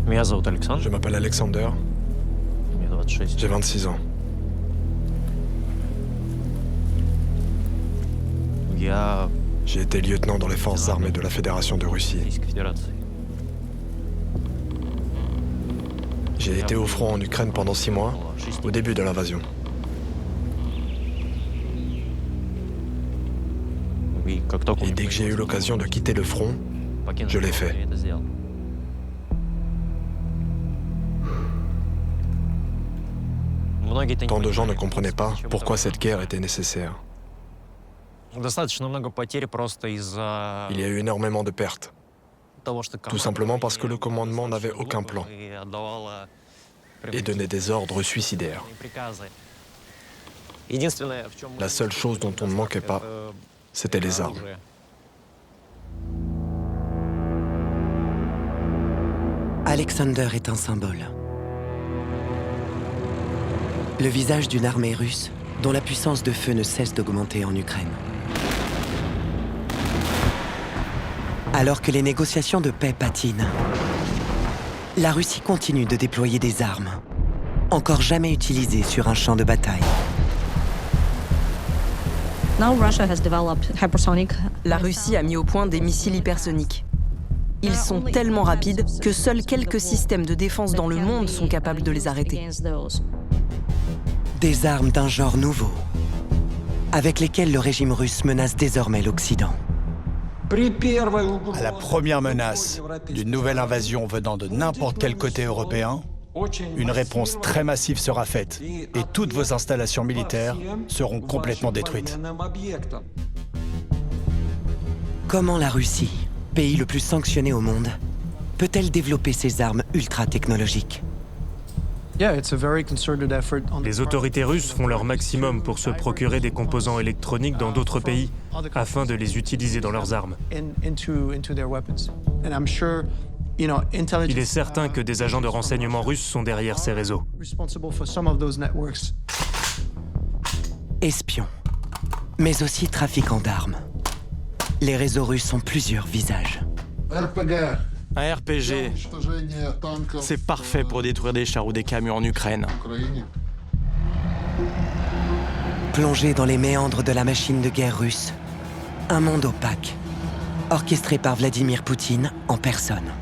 Меня зовут Александр. Je m'appelle Alexander, Мне 26. j'ai 26 ans. Я J'ai été lieutenant dans les forces armées de la Fédération de Russie. Российской Федерации. J'ai été au front en Ukraine pendant 6 mois, au début de l'invasion. И как только Et dès que j'ai eu l'occasion de quitter le front, покинуть je l'ai фронт, fait. я это сделал. Tant de gens ne comprenaient pas pourquoi cette guerre était nécessaire. Достаточно много потерь просто из-за Il y a eu énormément de pertes, того, что tout simplement parce que le commandement n'avait aucun plan и отдавала et donnait des ordres suicidaires. приказы. Единственное, в чем La seule chose dont on ne manquait pas, c'était les armes. оружие. Alexander est un symbole. Le visage d'une armée russe dont la puissance de feu ne cesse d'augmenter en Ukraine. Alors que les négociations de paix patinent, la Russie continue de déployer des armes, encore jamais utilisées sur un champ de bataille. La Russie a mis au point des missiles hypersoniques. Ils sont tellement rapides que seuls quelques systèmes de défense dans le monde sont capables de les arrêter. Des armes d'un genre nouveau, avec lesquelles le régime russe menace désormais l'Occident. À la première menace d'une nouvelle invasion venant de n'importe quel côté européen, une réponse très massive sera faite et toutes vos installations militaires seront complètement détruites. Comment la Russie, pays le plus sanctionné au monde, peut-elle développer ses armes ultra-technologiques? Les autorités russes font leur maximum pour se procurer des composants électroniques dans d'autres pays afin de les utiliser dans leurs armes. Il est certain que des agents de renseignement russes sont derrière ces réseaux. Espions, mais aussi trafiquants d'armes. Les réseaux russes ont plusieurs visages. Un RPG, c'est parfait pour détruire des chars ou des camions en Ukraine. Plongé dans les méandres de la machine de guerre russe, un monde opaque, orchestré par Vladimir Poutine en personne.